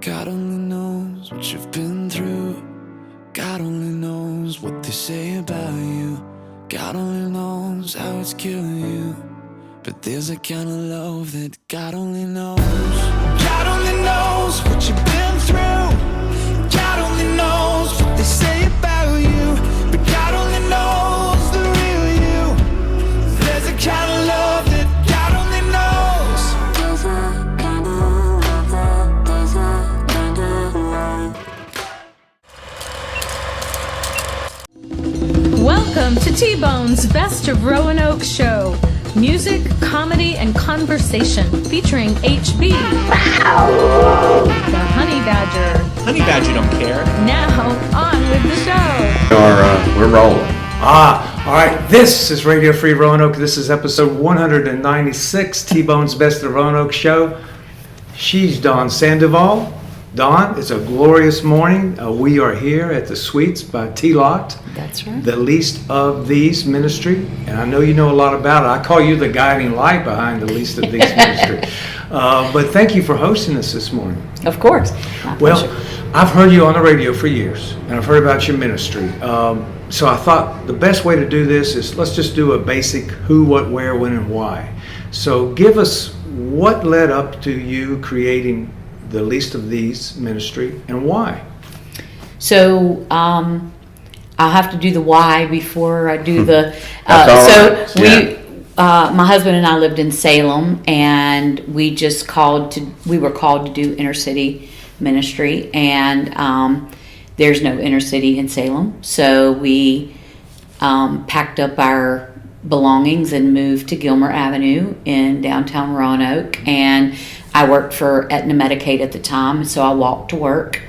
God only knows what you've been through. God only knows what they say about you. God only knows how it's killing you. But there's a kind of love that God only knows. God only knows what you've been through. God only knows what they say about you. But God only knows the real you. There's a kind of love that God only knows. There's a kind of love that there's a kind of love. Welcome to T-Bone's Best of Roanoke Show. Music, comedy, and conversation featuring HB, the Honey Badger. Honey Badger don't care. Now, on with the show. We're rolling. All right. This is Radio Free Roanoke. This is episode 196, T-Bone's Best of Roanoke Show. She's Dawn Sandoval. Dawn, it's a glorious morning. We are here at the Suites by TLOT. That's right. The Least of These ministry. And I know you know a lot about it. I call you the guiding light behind the Least of These ministry. But thank you for hosting us this morning. Of course. Well, I've heard you on the radio for years, and I've heard about your ministry. So I thought the best way to do this is let's just do a basic who, what, where, when, and why. So give us what led up to you creating the Least of These ministry and why. So I'll have to do the why before I do the. My husband and I lived in Salem, and we were called to do inner city ministry, and there's no inner city in Salem, so we packed up our belongings and moved to Gilmer Avenue in downtown Roanoke. And I worked for Aetna Medicaid at the time, so I walked to work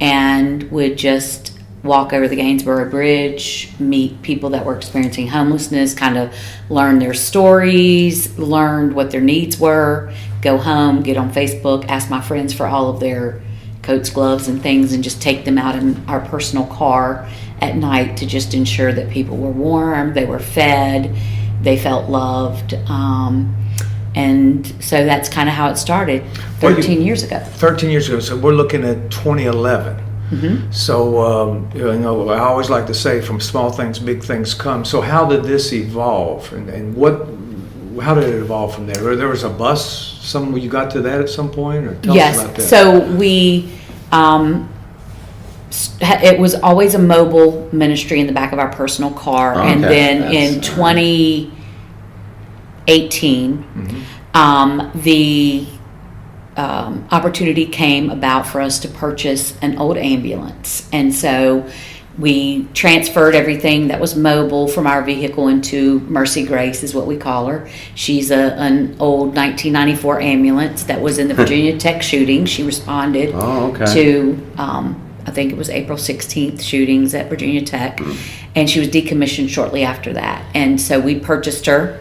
and would just walk over the Gainsborough Bridge, meet people that were experiencing homelessness, kind of learn their stories, learn what their needs were, go home, get on Facebook, ask my friends for all of their coats, gloves, and things, and just take them out in our personal car at night to just ensure that people were warm, they were fed, they felt loved. And so that's kind of how it started 13 years ago. 13 years ago, so we're looking at 2011. Mm-hmm. So, I always like to say from small things, big things come. So how did this evolve? And how did it evolve from there? There was a bus, you got to that at some point? Or tell us about that. So we, it was always a mobile ministry in the back of our personal car. Okay. And then in 2018, the opportunity came about for us to purchase an old ambulance. And so we transferred everything that was mobile from our vehicle into Mercy Grace, is what we call her. She's an old 1994 ambulance that was in the Virginia Tech shooting. She responded to, I think it was April 16th shootings at Virginia Tech. And she was decommissioned shortly after that. And so we purchased her.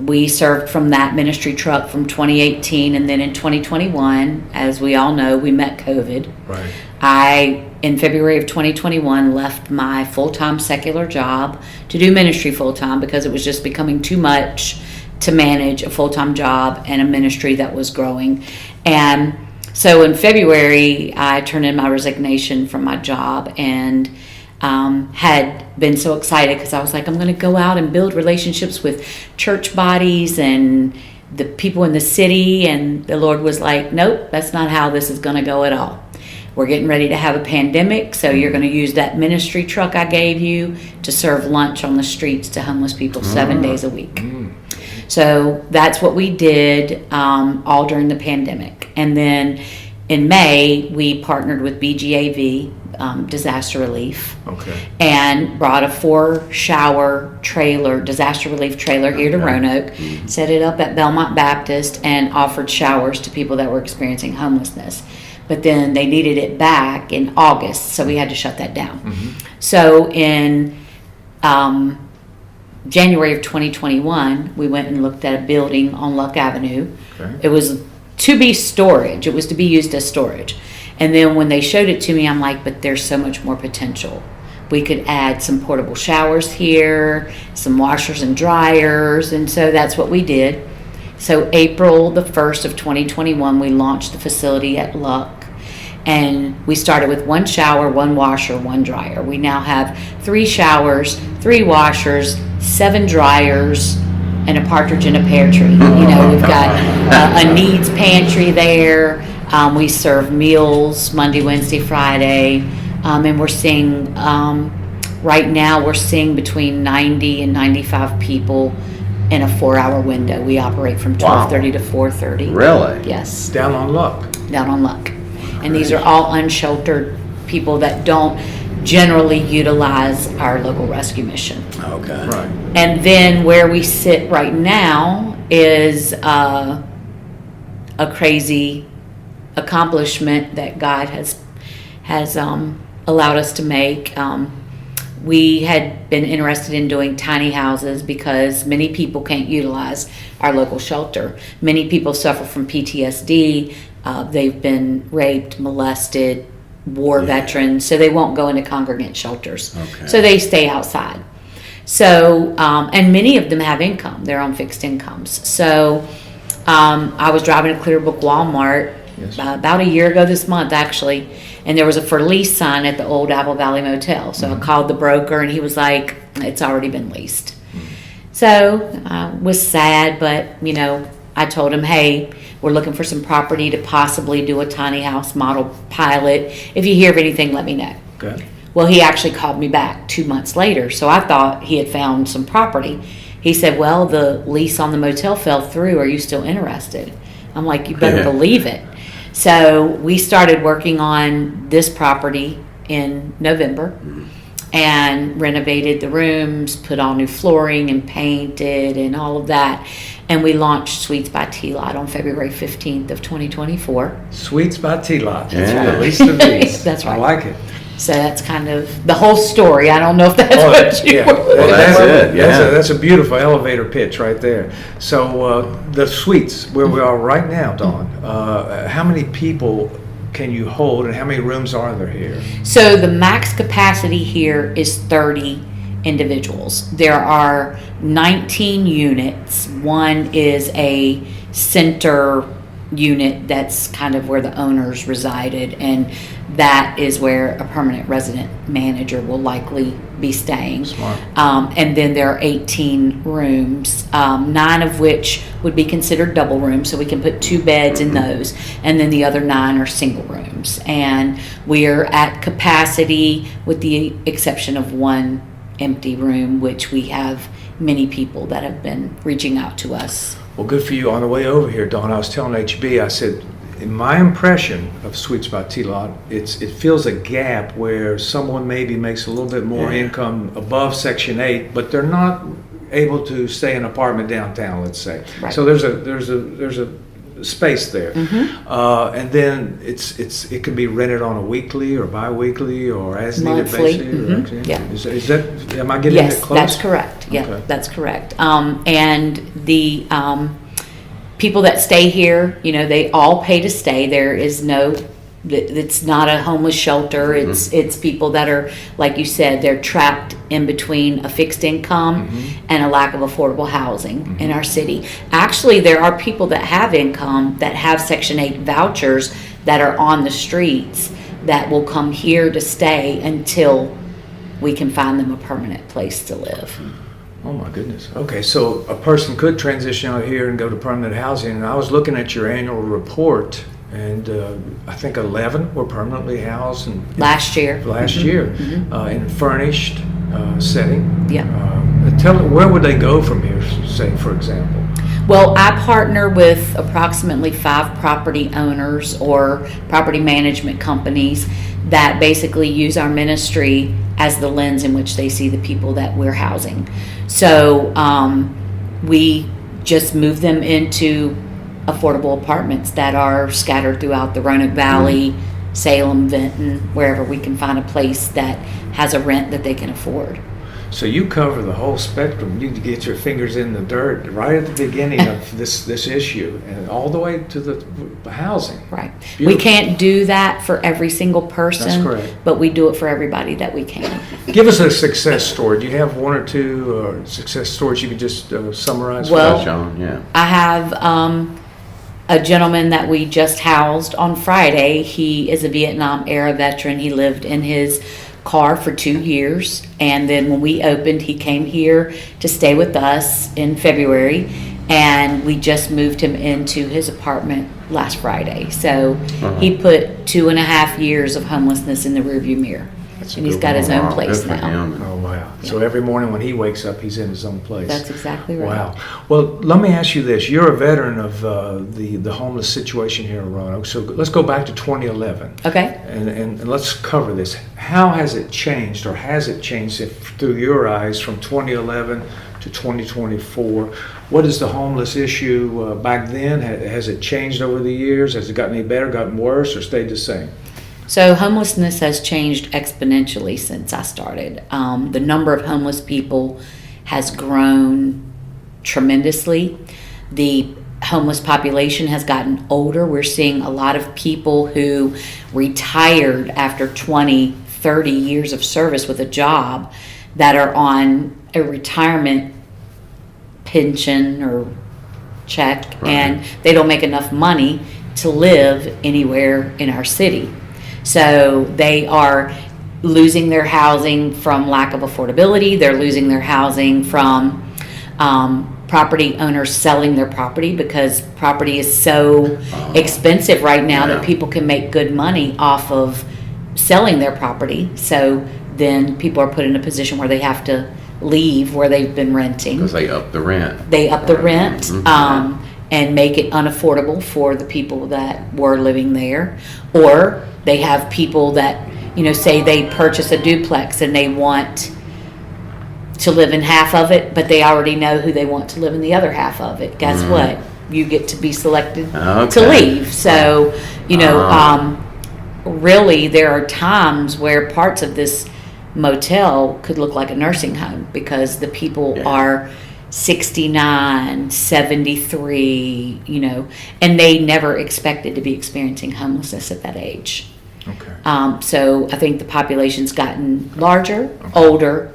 We served from that ministry truck from 2018, and then in 2021, as we all know, we met COVID. Right. In February of 2021, left my full-time secular job to do ministry full-time because it was just becoming too much to manage a full-time job and a ministry that was growing. And so in February, I turned in my resignation from my job and had been so excited because I was like, I'm going to go out and build relationships with church bodies and the people in the city. And the Lord was like, nope, that's not how this is going to go at all. We're getting ready to have a pandemic, so you're going to use that ministry truck I gave you to serve lunch on the streets to homeless people 7 days a week. So that's what we did all during the pandemic. And then in May, we partnered with BGAV, Disaster Relief, and brought a 4-shower trailer, disaster relief trailer here to Roanoke, set it up at Belmont Baptist, and offered showers to people that were experiencing homelessness. But then they needed it back in August, so we had to shut that down. So in January of 2021, we went and looked at a building on Luck Avenue. It was to be storage. It was to be used as storage. And then when they showed it to me, I'm like, but there's so much more potential. We could add some portable showers here, some washers and dryers, and so that's what we did. So April the 1st of 2021, we launched the facility at Luck. And we started with 1 shower, 1 washer, 1 dryer. We now have 3 showers, 3 washers, 7 dryers, and a partridge in a pear tree. We've got a needs pantry there. We serve meals Monday, Wednesday, Friday. And we're seeing, right now, we're seeing between 90 and 95 people in a 4-hour window. We operate from 12:30 to 4:30. Really? Yes. Down on luck. Down on luck. And these are all unsheltered people that don't generally utilize our local rescue mission. Okay. Right. And then where we sit right now is a crazy accomplishment that God has allowed us to make. We had been interested in doing tiny houses because many people can't utilize our local shelter. Many people suffer from PTSD. They've been raped, molested, war veterans, so they won't go into congregant shelters. Okay. So they stay outside. So, and many of them have income. They're on fixed incomes. So I was driving to Clearbrook Walmart about a year ago this month, actually, and there was a for lease sign at the old Apple Valley Motel. So I called the broker, and he was like, it's already been leased. So I was sad, but, I told him, hey, we're looking for some property to possibly do a tiny house model pilot. If you hear of anything, let me know. Okay. Well, he actually called me back 2 months later, so I thought he had found some property. He said, well, the lease on the motel fell through. Are you still interested? I'm like, you better believe it. So we started working on this property in November and renovated the rooms, put all new flooring and painted and all of that. And we launched Suites by TLOT on February 15th of 2024. Suites by TLOT. Yeah. The least of these. That's right. I like it. So that's kind of the whole story. I don't know if that's what you were. Well, that's it, yeah. That's a beautiful elevator pitch right there. So the suites where we are right now, Dawn, how many people can you hold and how many rooms are there here? So the max capacity here is 30 individuals. There are 19 units. One is a center unit that's kind of where the owners resided, and that is where a permanent resident manager will likely be staying. Smart. And then there are 18 rooms, 9 of which would be considered double rooms, so we can put 2 beds in those, and then the other 9 are single rooms. And we are at capacity with the exception of 1 empty room, which we have many people that have been reaching out to us. Well, good for you. On the way over here, Dawn, I was telling HB, I said, in my impression of Suites by TLOT, it fills a gap where someone maybe makes a little bit more income above Section 8, but they're not able to stay in an apartment downtown, let's say. Right. So there's a space there, and then it can be rented on a weekly or bi-weekly or as needed Monthly. basis. Yeah. Is that, am I getting Yes, it close? that's correct. Yeah, Okay. that's correct. And the people that stay here, they all pay to stay. There is no, it's not a homeless shelter. It's people that are, like you said, they're trapped in between a fixed income and a lack of affordable housing in our city. Actually, there are people that have income that have Section 8 vouchers that are on the streets that will come here to stay until we can find them a permanent place to live. Oh my goodness. Okay, so a person could transition out here and go to permanent housing. And I was looking at your annual report, and I think 11 were permanently housed Last year. In furnished setting. Yeah. Where would they go from here, say, for example? Well, I partner with approximately 5 property owners or property management companies that basically use our ministry as the lens in which they see the people that we're housing. So we just move them into affordable apartments that are scattered throughout the Roanoke Valley, Salem, Benton, wherever we can find a place that has a rent that they can afford. So you cover the whole spectrum. You get your fingers in the dirt right at the beginning of this issue and all the way to the housing. Right. Beautiful. We can't do that for every single person. That's correct. But we do it for everybody that we can. Give us a success story. Do you have 1 or 2 success stories you could just summarize? Well, Touch on, yeah. I have a gentleman that we just housed on Friday, he is a Vietnam era veteran. He lived in his car for 2 years, and then when we opened, he came here to stay with us in February, and we just moved him into his apartment last Friday. So he put 2.5 years of homelessness in the rearview mirror, and he's got his own place now. Oh, wow. So every morning when he wakes up, he's in his own place. That's exactly right. Wow. Well, let me ask you this. You're a veteran of the homeless situation here in Roanoke. So let's go back to 2011. Okay. And let's cover this. How has it changed, or has it changed through your eyes from 2011 to 2024? What is the homeless issue back then? Has it changed over the years? Has it gotten any better, gotten worse, or stayed the same? So homelessness has changed exponentially since I started. The number of homeless people has grown tremendously. The homeless population has gotten older. We're seeing a lot of people who retired after 20, 30 years of service with a job that are on a retirement pension or check, and they don't make enough money to live anywhere in our city. So they are losing their housing from lack of affordability. They're losing their housing from property owners selling their property, because property is so expensive right now that people can make good money off of selling their property. So then people are put in a position where they have to leave where they've been renting. Because they up the rent. They up the rent and make it unaffordable for the people that were living there. Or they have people that, say they purchase a duplex and they want to live in half of it, but they already know who they want to live in the other half of it. Guess what? You get to be selected to leave. So, really there are times where parts of this motel could look like a nursing home, because the people are 69, 73, and they never expected to be experiencing homelessness at that age. Okay. So I think the population's gotten larger, older.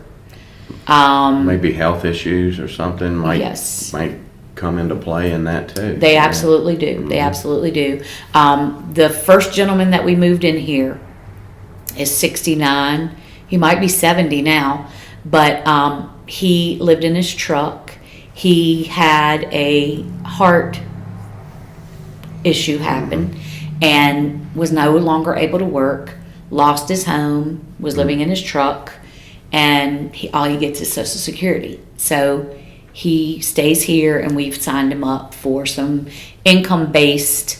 Maybe health issues or something might come into play in that too. They absolutely do. They absolutely do. The first gentleman that we moved in here is 69. He might be 70 now, but he lived in his truck. He had a heart issue happen and was no longer able to work, lost his home, was living in his truck, and all he gets is Social Security. So he stays here, and we've signed him up for some income-based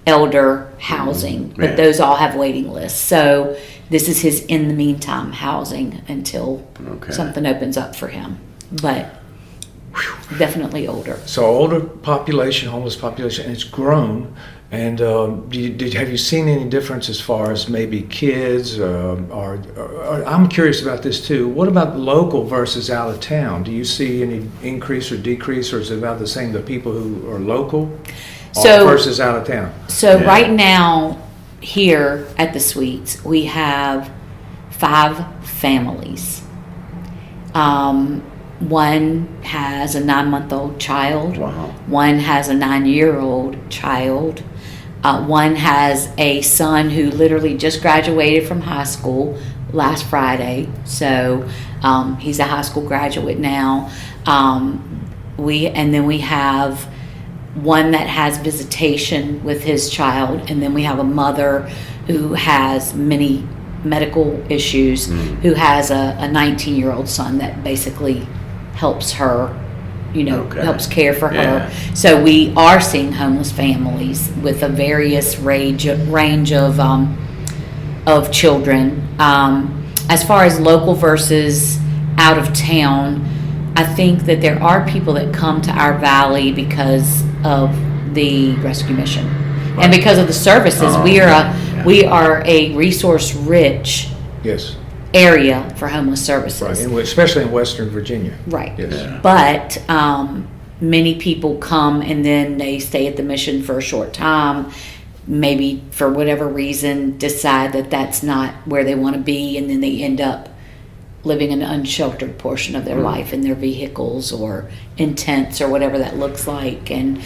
elder housing, but those all have waiting lists. So this is his in the meantime housing until something opens up for him. But definitely older. So older population, homeless population, and it's grown. And have you seen any difference as far as maybe kids? Or I'm curious about this too. What about local versus out of town? Do you see any increase or decrease, or is it about the same? The people who are local versus out of town. So right now, here at the Suites, we have 5 families. One has a 9-month-old child. Wow. One has a 9-year-old child. One has a son who literally just graduated from high school last Friday. So he's a high school graduate now. Then we have one that has visitation with his child, and then we have a mother who has many medical issues, who has a 19-year-old son that basically helps her, helps care for her. So we are seeing homeless families with a various range of children. As far as local versus out of town, I think that there are people that come to our valley because of the rescue mission and because of the services. We are a resource rich area for homeless services, right, and especially in Western Virginia. Right. Yes. But many people come and then they stay at the mission for a short time, maybe for whatever reason decide that that's not where they want to be, and then they end up living an unsheltered portion of their life in their vehicles or in tents or whatever that looks like. And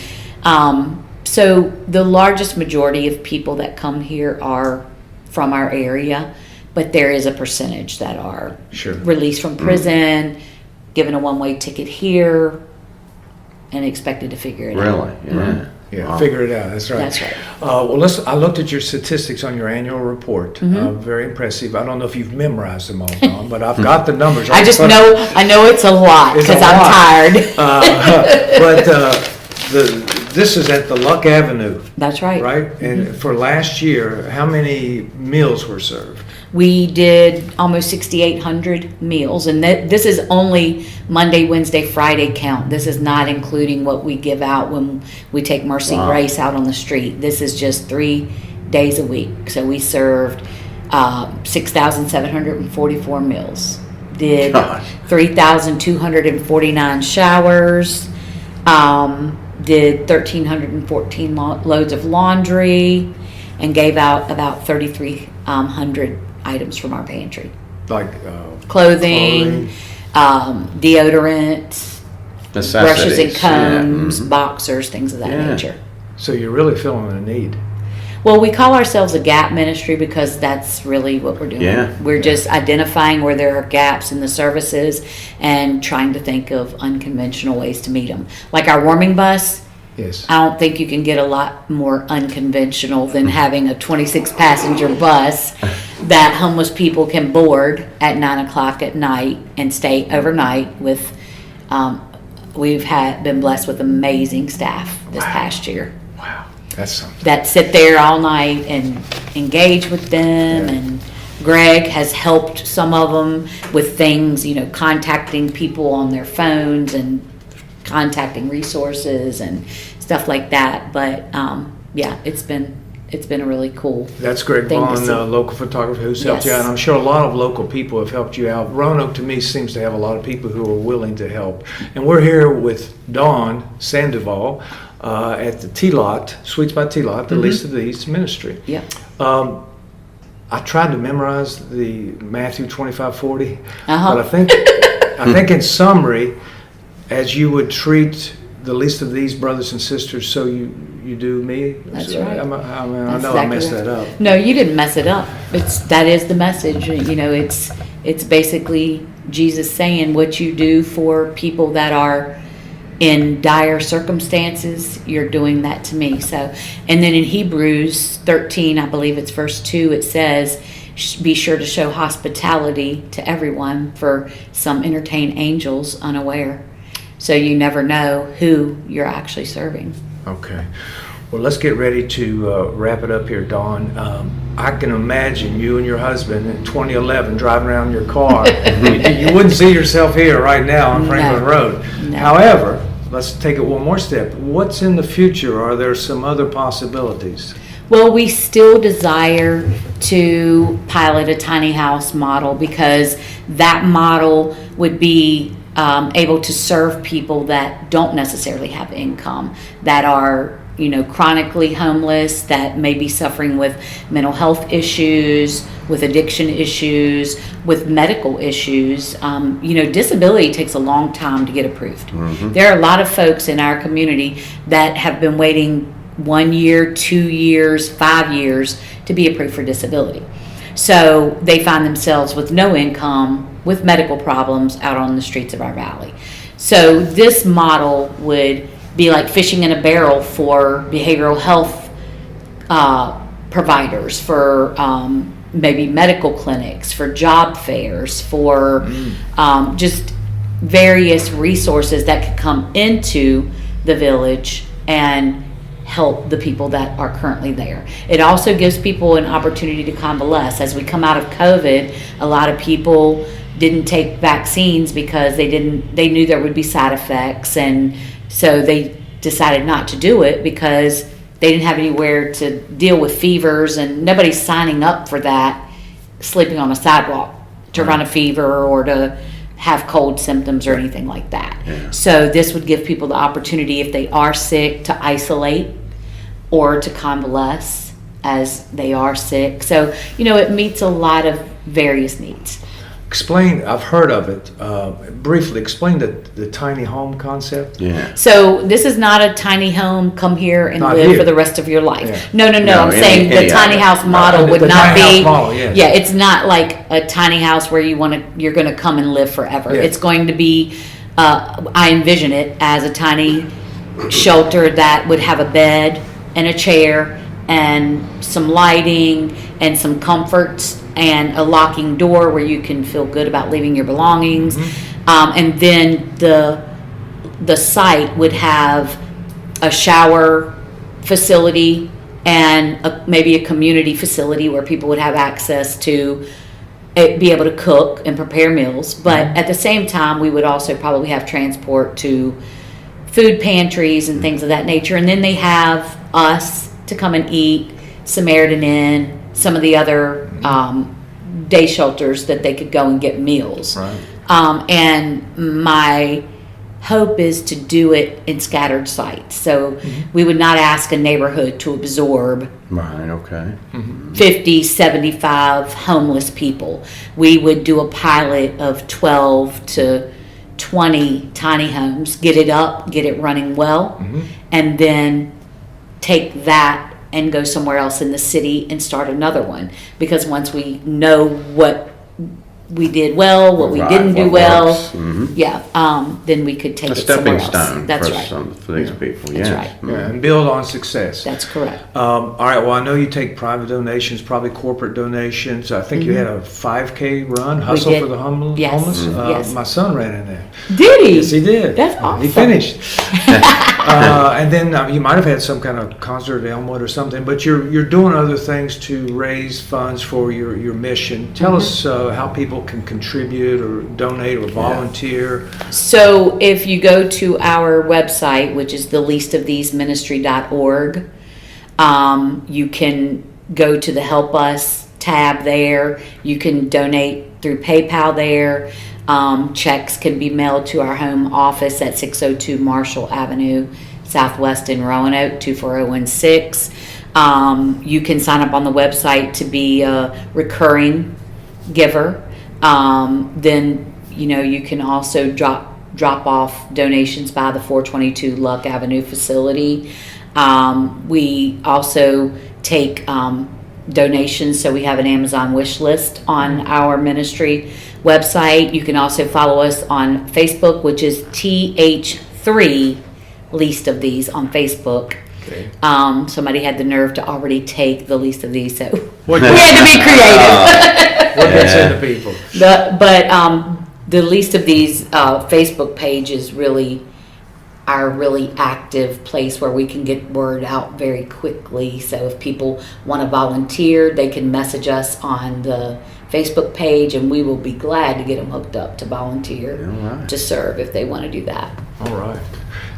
So the largest majority of people that come here are from our area, but there is a percentage that are released from prison, given a one-way ticket here, and expected to figure it out. Really? Yeah. Yeah, figure it out. That's right. That's right. I looked at your statistics on your annual report. Very impressive. I don't know if you've memorized them all, Tom, but I've got the numbers. I just know. I know it's a lot because I'm tired. This is at the Luck Avenue. That's right. Right. And for last year, how many meals were served? We did almost 6,800 meals, and this is only Monday, Wednesday, Friday count. This is not including what we give out when we take Mercy Grace out on the street. This is just 3 days a week. So we served 6,744 meals. Did 3,249 showers. Did 1,314 loads of laundry, and gave out about 3,300 items from our pantry, like clothing, deodorant, brushes and combs, boxers, things of that nature. So you're really filling a need. Well, we call ourselves a gap ministry because that's really what we're doing. Yeah. We're just identifying where there are gaps in the services and trying to think of unconventional ways to meet them. Like our warming bus. Yes. I don't think you can get a lot more unconventional than having a 26-passenger bus that homeless people can board at 9 o'clock at night and stay overnight with. We've been blessed with amazing staff this past year. Wow, that's something. That sit there all night and engage with them, and Greg has helped some of them with things, contacting people on their phones and contacting resources and stuff like that. But it's been a really cool. That's Greg Vaughn, local photographer who's helped you out. And I'm sure a lot of local people have helped you out. Roanoke to me seems to have a lot of people who are willing to help. And we're here with Dawn Sandoval at the TLOT, Sweets by TLOT, the Least of These ministry. Yep. I tried to memorize the Matthew 25:40, Uh-huh. but I think in summary, as you would treat the least of these brothers and sisters, so you do me. That's right. I know I messed that up. No, you didn't mess it up. That is the message. It's basically Jesus saying what you do for people that are in dire circumstances, you're doing that to me. So, and then in Hebrews 13, I believe it's verse 2, it says, be sure to show hospitality to everyone, for some entertain angels unaware. So you never know who you're actually serving. Okay. Well, let's get ready to wrap it up here, Dawn. I can imagine you and your husband in 2011 driving around in your car. You wouldn't see yourself here right now on Franklin Road. No. However, let's take it one more step. What's in the future? Are there some other possibilities? Well, we still desire to pilot a tiny house model, because that model would be able to serve people that don't necessarily have income, that are chronically homeless, that may be suffering with mental health issues, with addiction issues, with medical issues. Disability takes a long time to get approved. Mm-hmm. There are a lot of folks in our community that have been waiting 1 year, 2 years, 5 years to be approved for disability. So they find themselves with no income, with medical problems out on the streets of our valley. So this model would be like fishing in a barrel for behavioral health providers, for maybe medical clinics, for job fairs, for just various resources that could come into the village and help the people that are currently there. It also gives people an opportunity to convalesce. As we come out of COVID, a lot of people didn't take vaccines because they knew there would be side effects, and so they decided not to do it because they didn't have anywhere to deal with fevers, and nobody's signing up for that, sleeping on a sidewalk to run a fever or to have cold symptoms or anything like that. Yeah. So this would give people the opportunity, if they are sick, to isolate or to convalesce as they are sick. So, it meets a lot of various needs. Explain, I've heard of it. Briefly, explain the tiny home concept. Yeah. So this is not a tiny home, come here and Not live here. for the rest of your life. Yeah. No, I'm saying the tiny house model would The not tiny be. house model, yes. Yeah, it's not like a tiny house where you're going to come and live forever. Yeah. It's going to be, I envision it as a tiny shelter that would have a bed and a chair and some lighting and some comforts and a locking door where you can feel good about leaving your belongings. And then the site would have a shower facility and maybe a community facility where people would have access to be able to cook and prepare meals. But at the same time, we would also probably have transport to food pantries and things of that nature. And then they have us to come and eat, Samaritan Inn, some of the other day shelters that they could go and get meals. Right. And my hope is to do it in scattered sites. So we would not ask a neighborhood to absorb Right, okay. 50, 75 homeless people. We would do a pilot of 12 to 20 tiny homes, get it up, get it running well, and then take that and go somewhere else in the city and start another one. Because once we know what we did well, what we Right, didn't do what well, works. Mhm. then we could take A it somewhere stepping else. stone That's for right. for these people, That's yes. right. Yeah, and build on success. That's correct. All right. Well, I know you take private donations, probably corporate donations. I think you had a 5K run, Hustle did. for the Homeless. Yes. Yes. My son ran in that. Did he? Yes, he did. That's awesome. He finished. And then you might have had some kind of concert at Elmwood or something, but you're doing other things to raise funds for your mission. Tell us how people can contribute or donate or volunteer. So if you go to our website, which is theleastoftheseministry.org, you can go to the Help Us tab there. You can donate through PayPal there. Checks can be mailed to our home office at 602 Marshall Avenue, Southwest in Roanoke, 24016. You can sign up on the website to be a recurring giver. Then you can also drop off donations by the 422 Luck Avenue facility. We also take donations, so we have an Amazon wish list on our ministry website. You can also follow us on Facebook, which is TH3 Least of These on Facebook. Okay. Somebody had the nerve to already take the least of these, so What we had to be creative. What gets into people? The least of these Facebook page is really our really active place where we can get word out very quickly. So if people want to volunteer, they can message us on the Facebook page, and we will be glad to get them hooked up to volunteer to serve if they want to do that. All right.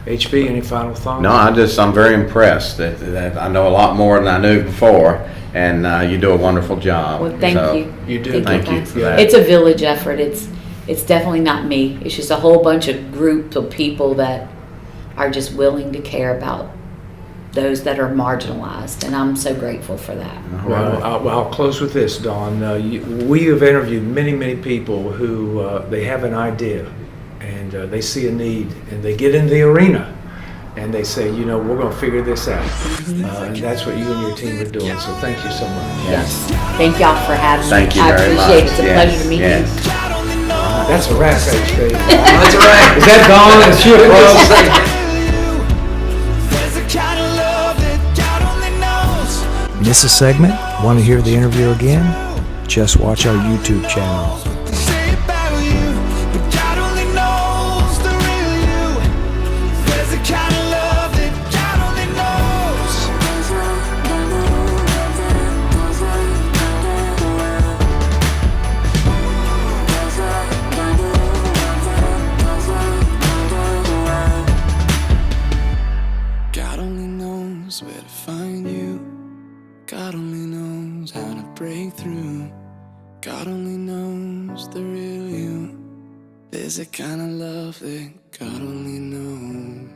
HB, any final thoughts? No, I'm very impressed that I know a lot more than I knew before, and you do a wonderful job. Well, thank you. You do. Thank you for that. It's a village effort. It's definitely not me. It's just a whole bunch of group of people that are just willing to care about those that are marginalized, and I'm so grateful for that. Well, I'll close with this, Dawn. We have interviewed many people who they have an idea and they see a need, and they get in the arena and they say, we're going to figure this out. And that's what you and your team are doing. So thank you so much. Yes. Thank y'all for having me. Thank you I very appreciate much. it. It's a pleasure to meet you. That's a wrap, HB. That's a wrap. Is that Dawn? Is she across? Miss a segment? Want to hear the interview again? Just watch our YouTube channel. God only knows where to find you. God only knows how to break through. God only knows the real you. There's a kind of love that God only knows.